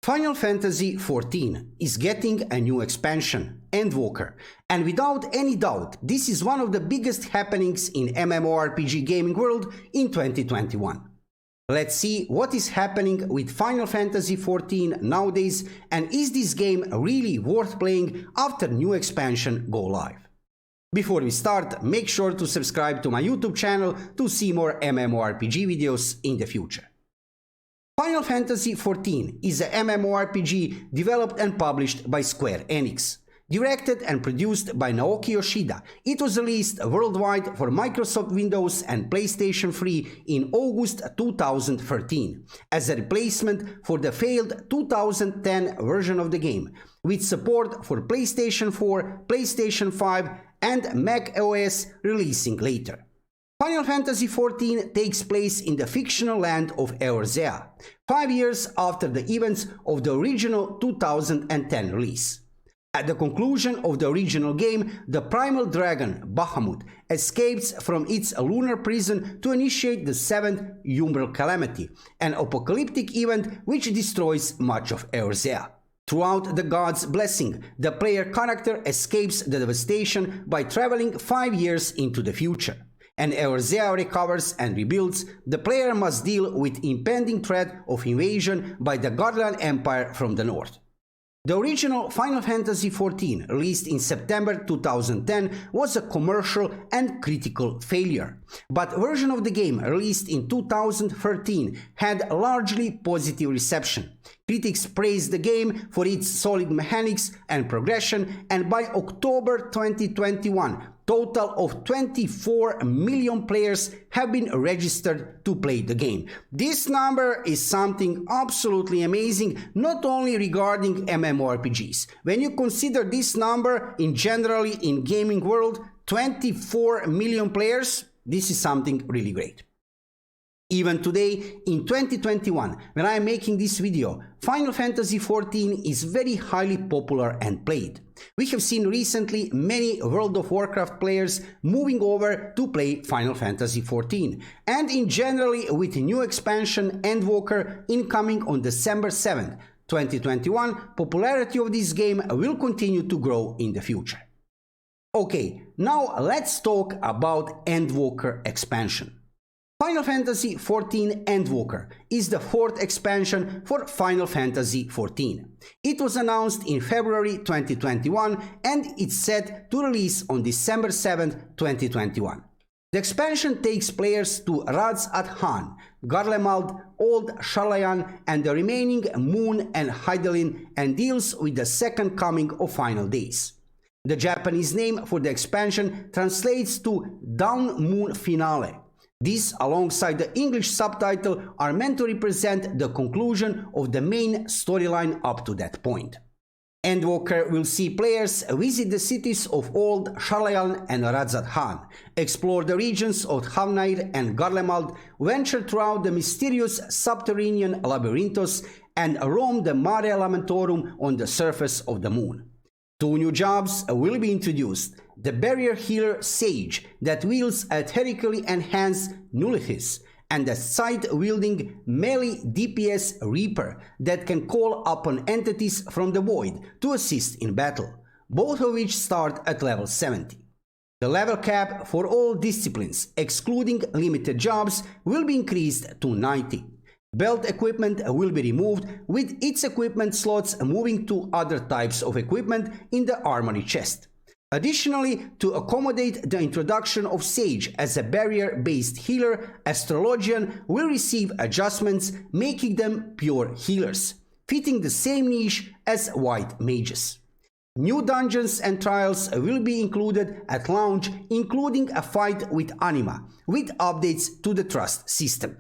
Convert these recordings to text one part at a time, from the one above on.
Final Fantasy XIV is getting a new expansion, Endwalker, and without any doubt, this is one of the biggest happenings in MMORPG gaming world in 2021. Let's see what is happening with Final Fantasy XIV nowadays, and is this game really worth playing after new expansion go live. Before we start, make sure to subscribe to my YouTube channel to see more MMORPG videos in the future. Final Fantasy XIV is a MMORPG developed and published by Square Enix. Directed and produced by Naoki Yoshida, it was released worldwide for Microsoft Windows and PlayStation 3 in August 2013, as a replacement for the failed 2010 version of the game, with support for PlayStation 4, PlayStation 5 and Mac OS releasing later. Final Fantasy XIV takes place in the fictional land of Eorzea, 5 years after the events of the original 2010 release. At the conclusion of the original game, the primal dragon, Bahamut, escapes from its lunar prison to initiate the 7th Umbral Calamity, an apocalyptic event which destroys much of Eorzea. Throughout the god's blessing, the player character escapes the devastation by traveling 5 years into the future. And Eorzea recovers and rebuilds, the player must deal with impending threat of invasion by the Godland Empire from the north. The original Final Fantasy XIV, released in September 2010, was a commercial and critical failure, but version of the game released in 2013 had largely positive reception. Critics praised the game for its solid mechanics and progression, and by October 2021, total of 24 million players have been registered to play the game. This number is something absolutely amazing, not only regarding MMORPGs. When you consider this number in generally in gaming world, 24 million players, this is something really great. Even today, in 2021, when I am making this video, Final Fantasy XIV is very highly popular and played. We have seen recently many World of Warcraft players moving over to play Final Fantasy XIV, and in generally with new expansion Endwalker incoming on December 7th, 2021, popularity of this game will continue to grow in the future. Okay, now let's talk about Endwalker expansion. Final Fantasy XIV Endwalker is the 4th expansion for Final Fantasy XIV. It was announced in February 2021 and it's set to release on December 7, 2021. The expansion takes players to Radz-at-Han, Garlemald, Old Sharlayan and the remaining Moon and Hydaelyn, and deals with the second coming of Final Days. The Japanese name for the expansion translates to Dawn Moon Finale. This, alongside the English subtitle, are meant to represent the conclusion of the main storyline up to that point. Endwalker will see players visit the cities of Old Sharlayan and Radz-at-Han, explore the regions of Havnair and Garlemald, venture throughout the mysterious subterranean labyrinthos, and roam the Mare Lamentorum on the surface of the moon. 2 new jobs will be introduced: the barrier healer Sage that wields a theoretically enhanced Nullithis, and the scythe-wielding melee DPS Reaper that can call upon entities from the void to assist in battle, both of which start at level 70. The level cap for all disciplines, excluding limited jobs, will be increased to 90. Belt equipment will be removed, with its equipment slots moving to other types of equipment in the armory chest. Additionally, to accommodate the introduction of Sage as a barrier-based healer, Astrologian will receive adjustments, making them pure healers, fitting the same niche as white mages. New dungeons and trials will be included at launch, including a fight with Anima, with updates to the trust system.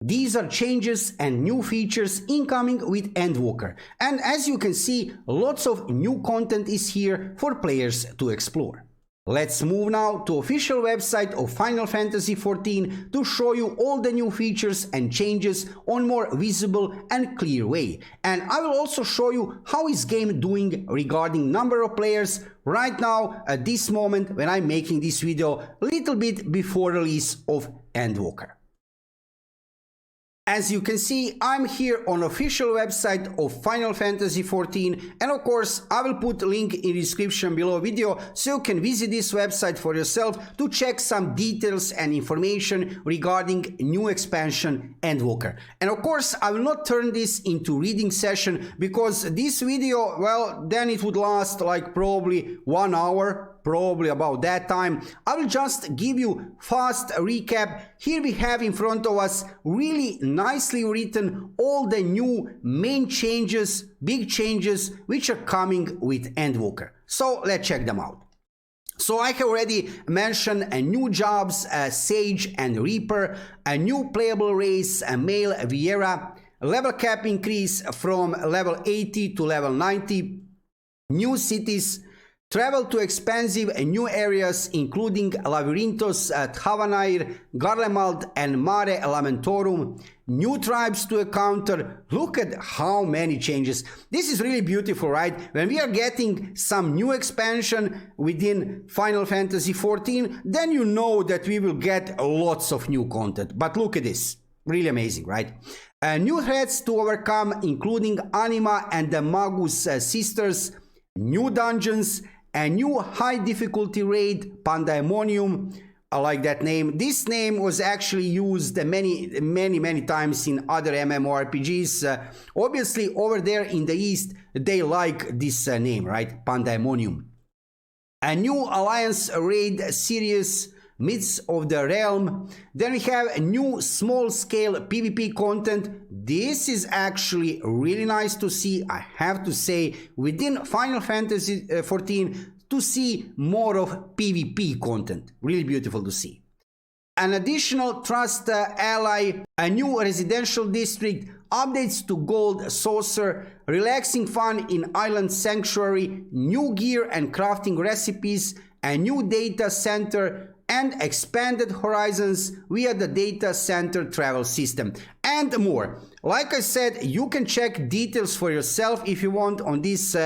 These are changes and new features incoming with Endwalker, and as you can see, lots of new content is here for players to explore. Let's move now to official website of Final Fantasy XIV to show you all the new features and changes on more visible and clear way. And I will also show you how is game doing regarding number of players right now at this moment when I'm making this video, a little bit before release of Endwalker. As you can see, I'm here on official website of Final Fantasy XIV, and of course I will put a link in the description below video so you can visit this website for yourself to check some details and information regarding new expansion Endwalker. And of course I will not turn this into reading session, because this video, well, then it would last like probably 1 hour, probably about that time. I will just give you fast recap. Here we have in front of us really nicely written all the new main changes, big changes which are coming with Endwalker. So let's check them out. So I have already mentioned new jobs, Sage and Reaper, a new playable race, a male Viera, level cap increase from level 80 to level 90, new cities, travel to expansive and new areas including Labyrinthos, Thavanair, Garlemald and Mare Lamentorum, new tribes to encounter. Look at how many changes. This is really beautiful, right? When we are getting some new expansion within Final Fantasy XIV, then you know that we will get lots of new content. But look at this. Really amazing, right? New threats to overcome including Anima and the Magus sisters, new dungeons, a new high difficulty raid, Pandemonium. I like that name. This name was actually used many times in other MMORPGs. Obviously over there in the East they like this name, right? Pandemonium. A new Alliance raid series, Myths of the Realm. Then we have a new small-scale PvP content. This is actually really nice to see, I have to say, within Final Fantasy XIV, to see more of PvP content. Really beautiful to see. An additional Trust ally, a new residential district, updates to Gold Saucer, relaxing fun in Island Sanctuary, new gear and crafting recipes, a new data center, and expanded horizons via the data center travel system, and more. Like I said, you can check details for yourself if you want on this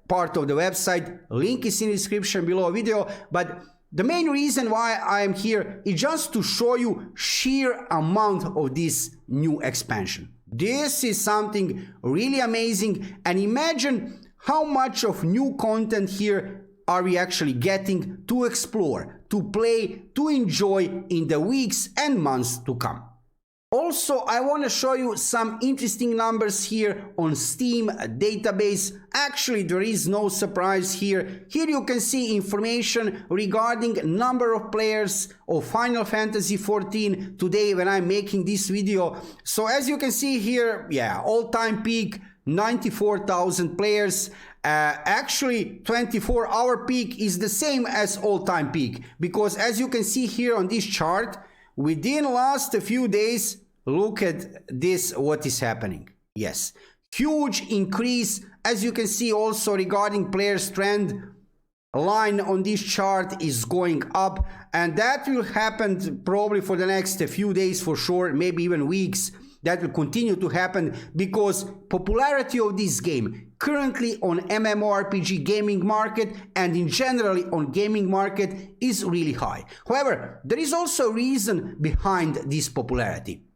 part of the website. Link is in the description below video, but the main reason why I am here is just to show you sheer amount of this new expansion. This is something really amazing, and imagine how much of new content here are we actually getting to explore, to play, to enjoy in the weeks and months to come. Also, I want to show you some interesting numbers here on Steam database. Actually, there is no surprise here. Here you can see information regarding number of players of Final Fantasy XIV today when I'm making this video. So as you can see here, yeah, all-time peak, 94,000 players. Actually 24-hour peak is the same as all-time peak, because as you can see here on this chart, within last few days, look at this, what is happening. Yes, huge increase. As you can see also regarding players trend line on this chart is going up, and that will happen probably for the next few days for sure, maybe even weeks. That will continue to happen because popularity of this game currently on MMORPG gaming market and in generally on gaming market is really high. However, there is also a reason behind this popularity.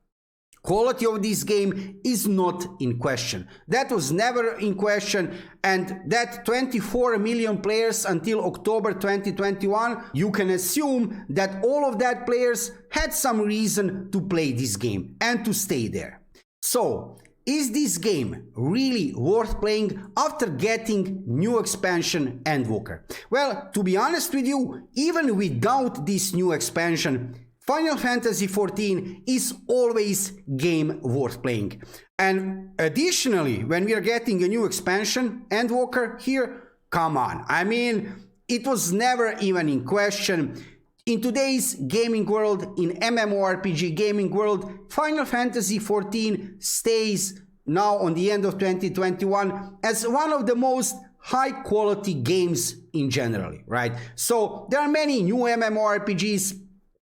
Quality of this game is not in question. That was never in question, and that 24 million players until October 2021, you can assume that all of that players had some reason to play this game and to stay there. So, is this game really worth playing after getting new expansion Endwalker? Well, to be honest with you, even without this new expansion, Final Fantasy XIV is always game worth playing. And additionally, when we are getting a new expansion, Endwalker here, come on. I mean, it was never even in question. In today's gaming world, in MMORPG gaming world, Final Fantasy XIV stays now on the end of 2021 as one of the most high quality games in general, right? So there are many new MMORPGs.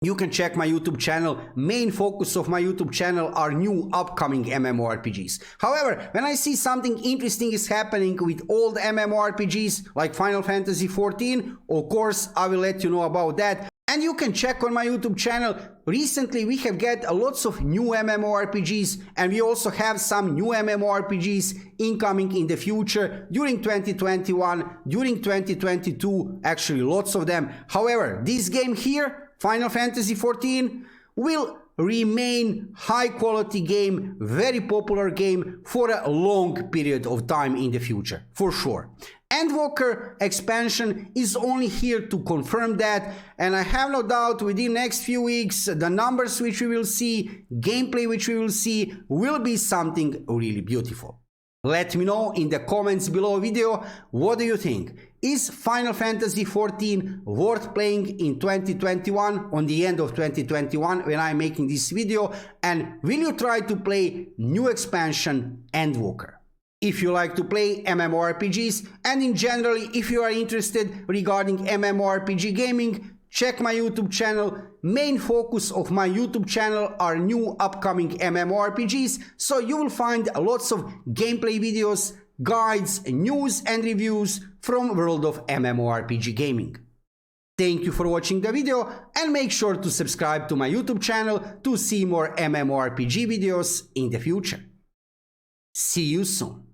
You can check my YouTube channel. Main focus of my YouTube channel are new upcoming MMORPGs. However, when I see something interesting is happening with old MMORPGs like Final Fantasy XIV, of course I will let you know about that. And you can check on my YouTube channel. Recently we have got lots of new MMORPGs, and we also have some new MMORPGs incoming in the future during 2021, during 2022, actually lots of them. However, this game here, Final Fantasy XIV, will remain high quality game, very popular game for a long period of time in the future, for sure. Endwalker expansion is only here to confirm that, and I have no doubt within next few weeks the numbers which we will see, gameplay which we will see, will be something really beautiful. Let me know in the comments below video, what do you think? Is Final Fantasy XIV worth playing in 2021, on the end of 2021 when I'm making this video, and will you try to play new expansion Endwalker? If you like to play MMORPGs, and in general if you are interested regarding MMORPG gaming, check my YouTube channel. Main focus of my YouTube channel are new upcoming MMORPGs, so you will find lots of gameplay videos, guides, news and reviews from world of MMORPG gaming. Thank you for watching the video, and make sure to subscribe to my YouTube channel to see more MMORPG videos in the future. See you soon.